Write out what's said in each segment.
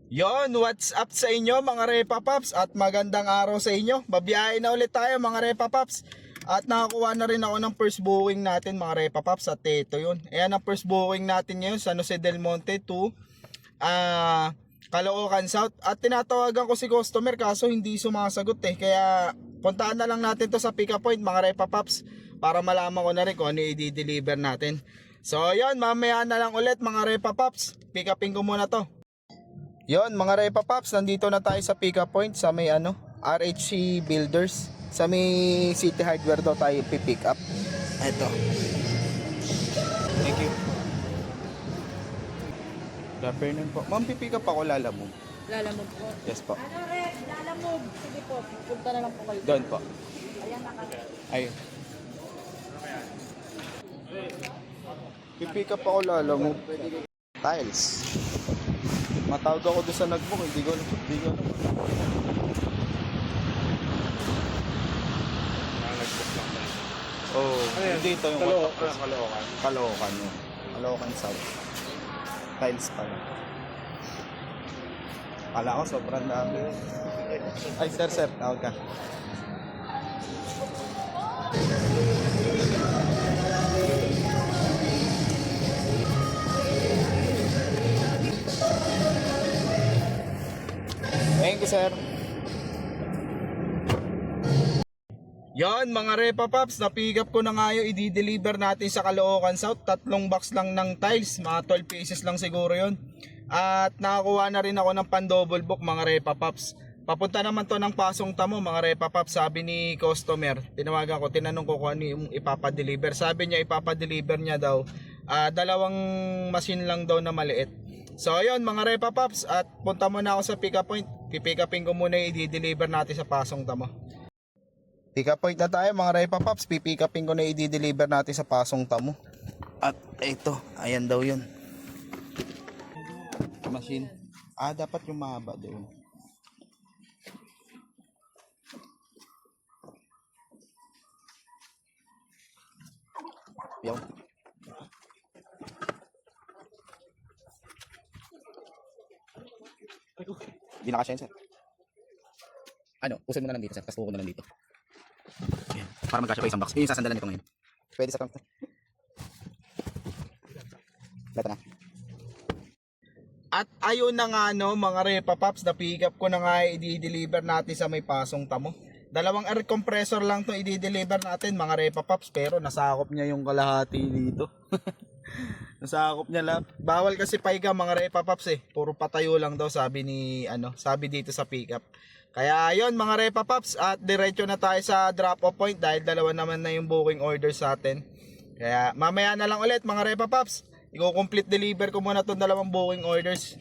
Yon, what's up sa inyo mga Repa Paps at magandang araw sa inyo. Babiyahe na ulit tayo mga Repa Paps. At nakakuha na rin ako ng first booking natin mga Repa Paps at ito yun. Ayan ang first booking natin ngayon sa San Jose del Monte to Caloocan South. At tinatawagan ko si customer kaso hindi sumasagot Kaya puntaan na lang natin to sa pick up point mga Repa Paps para malaman ko na rin kung ano i-deliver natin. So yun, mamaya na lang ulit mga Repa Paps. Pick upin ko muna to. Yon mga Repa Paps, nandito na tayo sa pick up point sa may RHC Builders. Sa may City Hardware daw tayo pick up. Ito. Thank you. Good afternoon po. Ma'am, pipick up ako Lalamove. Lalamove po. Yes po. Lalamove. Sige po, punta na lang po kayo. Doon po. Ayan na kami. Ayun. Pipick up ako Lalamove. Tiles. Matawag ako doon sa nagbook, hindi ko alam. Nag-book lang tayo. Oh, dito yung Caloocan. Caloocan yun. Caloocan South. Tiles pala. Kala ko sobrang dami. Ay, sir, tawag ka. Thank you, sir. Yon mga Repa Paps, na-pick up ko na nga yung i-deliver natin sa Caloocan South. 3 box lang ng tiles, mga 12 pieces lang siguro yon. At nakakuha na rin ako ng pan-double book mga Repa Paps. Papunta naman to ng Pasong Tamo mga Repa Paps, sabi ni customer. Tinawagan ko, tinanong ko kung ano yung ipapadeliver. Sabi niya ipapadeliver niya daw 2 machine lang daw na maliit. So ayun mga Repa Paps, at punta muna ako sa pick up point. Pipick upin ko muna yung i-deliver natin sa Pasong Tamo. Pick up point na tayo mga Repa Paps. Pipick upin ko na i-deliver natin sa Pasong Tamo. At ito, ayan daw yun. Machine. Dapat yung mahaba doon. Yung hindi na kasya yun, sir. Usin mo na lang dito, sir. Tapos kuko na lang dito. Ayan. Para magkasya pa isang box. Yung sasandalan nito ngayon. Pwede sa trunk. Ito na. At ayun na nga mga Repa Paps, na-pick up ko na nga i-deliver natin sa may Pasong Tamo. 2 air compressor lang to i-deliver natin mga Repa Paps, pero nasakop niya yung kalahati dito. Nasakop niya lang. Bawal kasi paiga mga Repa Paps Puro patayo lang daw sabi ni sabi dito sa pick up. Kaya ayun mga Repa Paps, at diretso na tayo sa drop off point dahil 2 naman na yung booking order sa atin. Kaya mamaya na lang ulit mga Repa Paps. I-complete deliver ko muna tong 2 booking orders.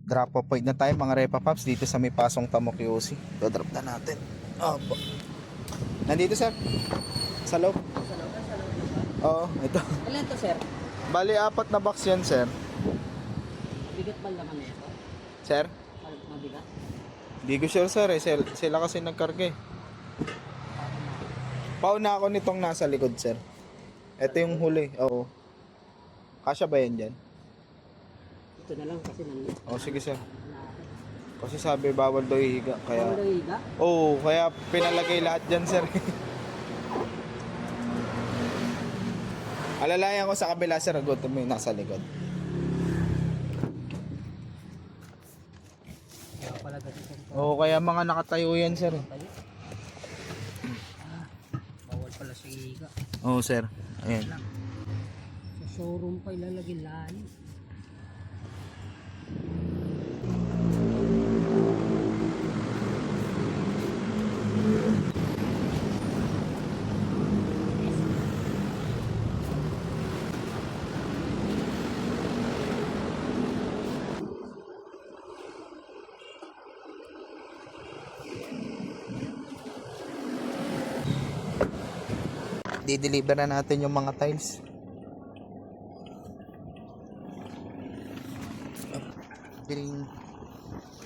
Drop off point na tayo mga Repa Paps dito sa may Pasong Tamo QC. Do-drop na natin. Opo. Nandito sir. Sa loob. Oo, ito. Ilan to, sir? Bali 4 na box yan sir. Bigat ba naman ito? Sir? Mabigat? Di ko sure sir Sila kasi nagkarga Pauna ako nitong nasa likod sir. Ito yung huli. Oo. Kasya ba yan dyan? Ito na lang kasi nandito. Sige sir. Kasi sabi bawal daw ihiga. Kaya... Bawal higa? Oo, kaya pinalagay lahat dyan sir. Alalayan ko sa kabila sir. Gutom mo yung nasa likod. Pala kasi sir. Oo, kaya mga nakatayo yan sir. Bawal pala sa higa. Oo sir. Ayan. Sa showroom pa ilalagay lalim. Di-deliver na natin yung mga tiles. Piring.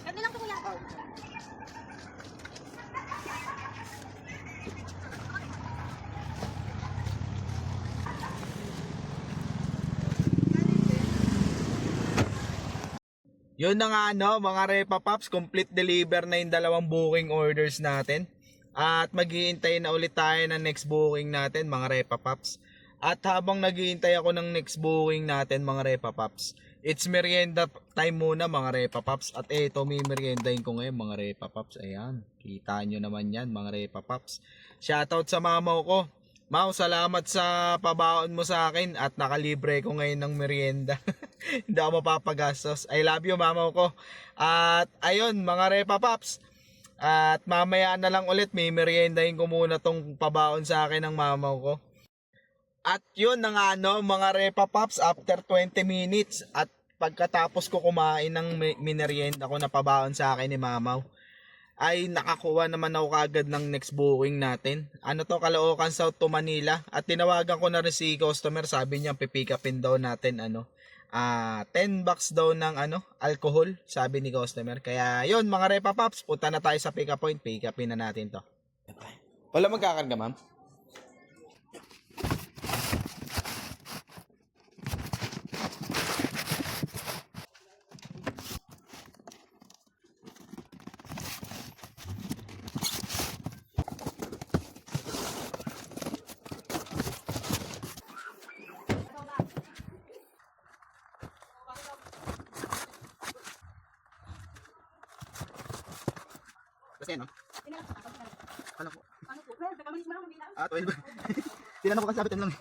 Ano lang ito kuya? Yun na nga mga Repa Pops, complete deliver na yung dalawang booking orders natin. At maghihintay na ulit tayo ng next booking natin mga Repa Pops. At habang naghihintay ako ng next booking natin mga Repa Pops, it's merienda time muna mga Repa Pops. At eto, may meriendahin ko ngayon mga Repa Pops. Ayan, kita nyo naman yan mga Repa Pops. Shoutout sa mamaw ko. Mau, salamat sa pabaon mo sa akin at nakalibre ko ngayon ng merienda. Hindi ako mapapagastos. I love you mamaw ko. At ayun mga Repa Pops. At mamaya na lang ulit may meriendahin ko muna tong pabaon sa akin ng mamaw ko. At yun na nga mga Repa Pops, after 20 minutes at pagkatapos ko kumain ng merienda ko na pabaon sa akin ni mamaw, ay nakakuha naman ako kagad ng next booking natin. Ano to, Caloocan South to Manila. At tinawagan ko na rin si customer, sabi niya pipick upin daw natin 10 bucks daw ng alcohol, sabi ni customer. Kaya yun mga Repa Pops, punta na tayo sa pick up point, pick upin na natin to. Wala magkakarga ma'am? Kasi ano po? 12. Tinanong ko kasi sabi 10 lang.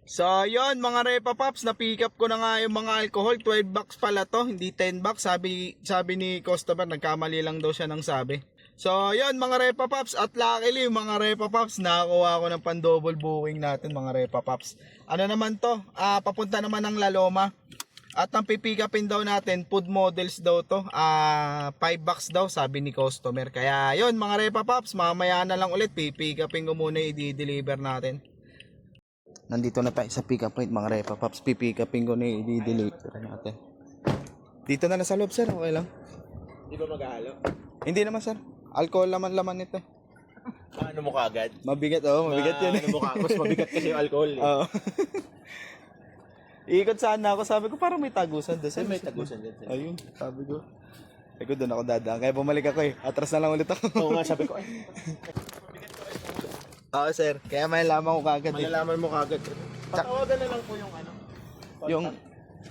So yun mga Repa Pops, na-pick up ko na nga yung mga alcohol. 12 bucks pala to, hindi 10 bucks. Sabi ni customer, nagkamali lang daw siya ng sabi. So yun mga Repa Pops, at luckily mga Repa Pops, nakakuha ko ng pan-double booking natin mga Repa Pops. Ano naman to, papunta naman ng La Loma. At ang pipick upin daw natin, food models daw to, 5 bucks daw sabi ni customer. Kaya yun mga Repa Pops, mamaya na lang ulit pipick upin ko muna, i-deliver natin. Nandito na tayo sa pick up point mga Repa Pops, pipick upin ko na, i-deliver natin. Dito na sa loob sir, okay lang? Di ba mag-ahalo? Hindi naman sir, alcohol laman nito. Ano mo kagad? Mabigat mabigat yun. Ano mo kagad? Mas mabigat kasi yung alcohol. Oo. Ikot sana ako, sabi ko parang may tagusan doon. May tagusan din. Ayun, sabi ko. Ay ko doon ako dadaan, kaya bumalik ako atras na lang ulit ako. Oo nga, sabi ko ay. Oo sir, kaya may lamang ko kagad Malalaman mo kagad. Patawagan na lang po yung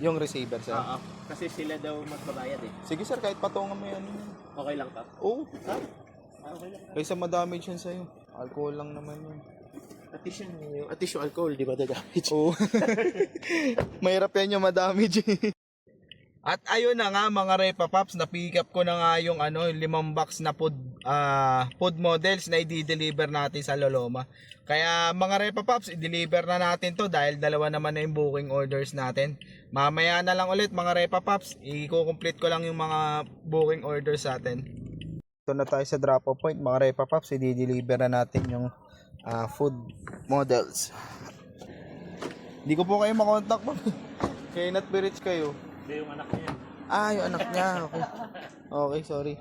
yung receiver sir. Oo. Kasi sila daw magbabayad eh. Sige sir, kahit patungan mo yan. Okay lang ta? Oo. Okay lang. Kaysa madamage yun sa'yo. Alcohol lang naman yun. At least yung alcohol, di ba dadamage? Oo. Mahirap yan yung madamage. At ayun na nga mga Repa Pops, na-pick up ko na nga yung 5 box na food models na i-deliver natin sa Loloma. Kaya mga Repa Pops, i-deliver na natin to dahil dalawa naman na yung booking orders natin. Mamaya na lang ulit mga Repa Pops, i-complete ko lang yung mga booking orders natin. Ito na tayo sa drop off point mga Repa Pops, i-deliver na natin yung food models. Hindi ko po kayo makontak mo. Kaya not be rich kayo. Hindi, yung anak niya. Yung anak niya. Okay. Okay, sorry.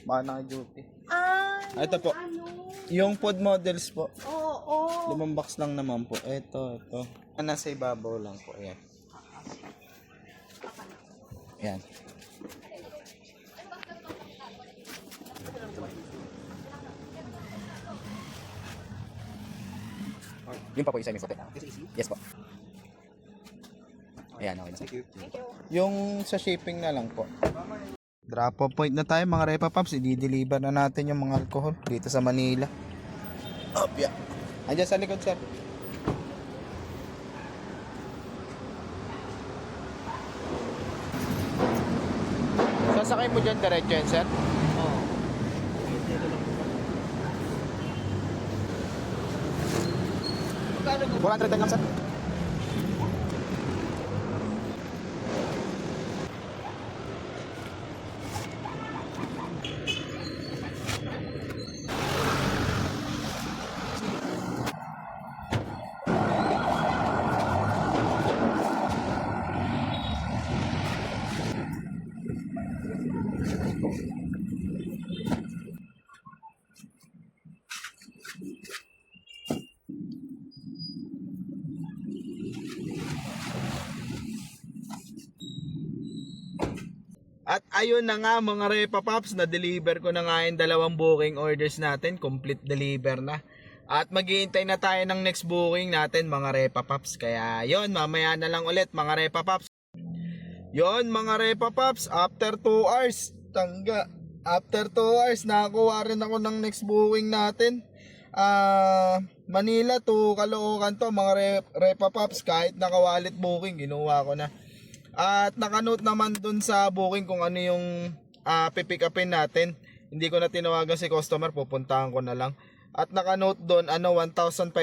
Baka naka-duty. Ito po. Yung food models po. Oo. 5 box lang naman po. Ito. Nasa ibabaw lang po. Ayan. Ayan. Yun pa po yung sa puti. Yes po. Ayan, okay na. Thank you. Yung sa shipping na lang po. Drop off point na tayo mga Repa Pops. I-deliver na natin yung mga alcohol dito sa Manila. Opya. Andiyan sa likod sir. Sasakay mo dyan diretso yan sir? Oo. 400 lang sir. At ayun na nga mga Repa Pops, na-deliver ko na nga yung dalawang booking orders natin. Complete deliver na. At maghihintay na tayo ng next booking natin mga Repa Pops. Kaya yon, mamaya na lang ulit mga Repa Pops. Yon mga Repa Pops, after 2 hours, after 2 hours, nakakuha rin ako ng next booking natin. Manila to Caloocan to mga Repa Pops. Kahit naka-wallet booking, ginawa ko na. At nakanote naman dun sa booking kung ano yung pipick upin natin. Hindi ko na tinawagan si customer, pupuntahan ko na lang. At nakanote doon 1,500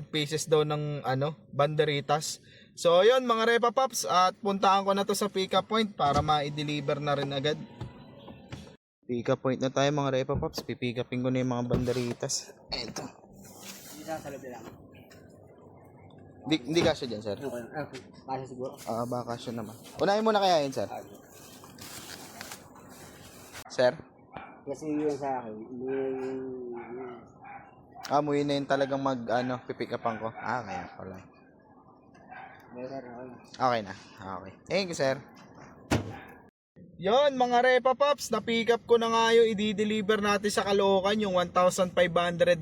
pieces daw ng banderitas. So yun mga Repa Pops, at puntahan ko na to sa pick up point para ma-deliver na rin agad. Pick up point na tayo mga Repa Pops, pipick upin ko na yung mga banderitas. Ito. Hindi sa salad lang. Hindi kasya dyan sir. Okay. Kasi siguro. Baka kasya naman. Unahin mo na kaya yun sir. Sir? Kasi yun sa akin. Muwi na yun talagang pipick upan ko. Kaya pala. Okay na. Okay. Thank you sir. Yon mga Repa Pops, na-pick up ko na nga yung i-deliver natin sa Caloocan, yung 1,500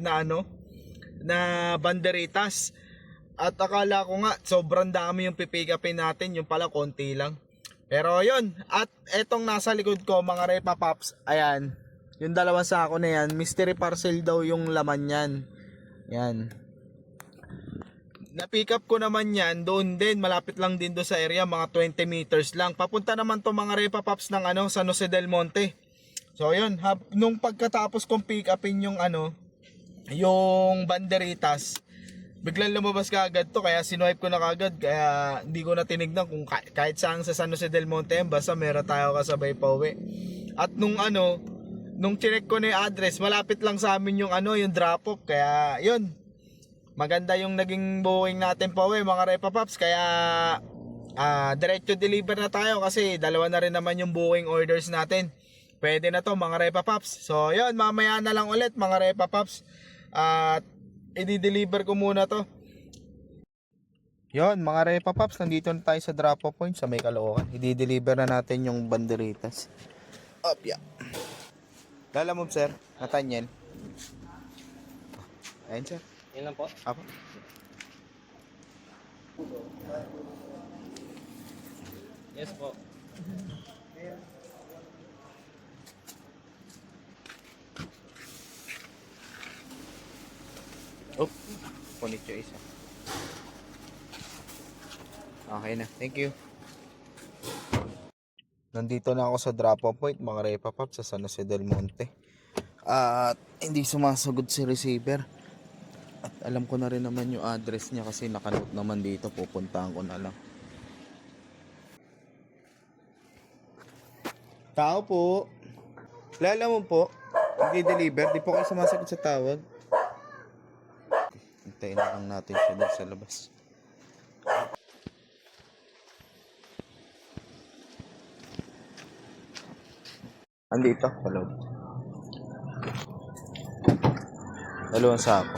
na na banderitas. At akala ko nga sobrang dami yung pipick upin natin, yung pala konti lang. Pero yon, at etong nasa likod ko mga Repa Pops, ayan, yung dalawang sako na yan, mystery parcel daw yung laman yan. Yan. Na-pick up ko naman yan doon din, malapit lang din doon sa area, mga 20 meters lang. Papunta naman to mga Repa Pops ng San Jose del Monte. So yun, nung pagkatapos kong pick upin yung yung banderitas, biglang lumabas ka agad to, kaya sinuwipe ko na kagad. Kaya hindi ko na tinignan kung kahit saan sa San Jose del Monte, basta meron tayo kasabay pa uwi. At nung chinek ko na yung address, malapit lang sa amin yung yung drop off. Kaya yun, maganda yung naging booking natin pa uwi mga Repa Pops. Kaya diretso deliver na tayo kasi dalawa na rin naman yung booking orders natin. Pwede na to mga Repa Pops. So yun, mamaya na lang ulit mga Repa Pops. At i-deliver ko muna to. Yon mga Repa Pops, nandito na tayo sa drop off point sa may Caloocan. I-deliver na natin yung banderitas. Yeah. Lala mo sir, Nathaniel. Ayun sir. Yan lang po. Apo. Yes po. Punit yung isa. Okay na, thank you. Nandito na ako sa drop off point mga Repa Pops sa San Jose del Monte. At hindi sumasagot si receiver. At alam ko na rin naman yung address niya kasi nakanote naman dito, pupuntahan ko na lang. Tao po. Lala mo po, hindi deliver, di po kayo sumasagot sa tawag. Hintayin na lang natin siya doon sa labas. Andito, hello. Dalawang sako.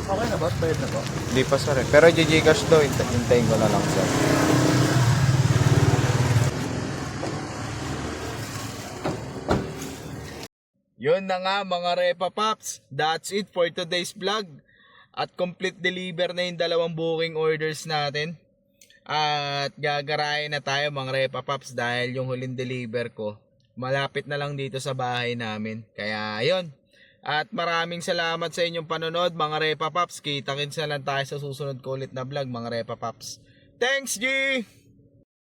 Okay na ba? Bayad na ba? Hindi pa sir eh. Pero Gcash daw, hintayin ko na lang sir. Yun na nga mga Repa Pops. That's it for today's vlog. At complete deliver na yung dalawang booking orders natin. At gagarayan na tayo mga Repa Pops dahil yung huling deliver ko malapit na lang dito sa bahay namin. Kaya yun. At maraming salamat sa inyong panonood mga Repa Pops. Kita-kits na lang tayo sa susunod ko ulit na vlog mga Repa Pops. Thanks G!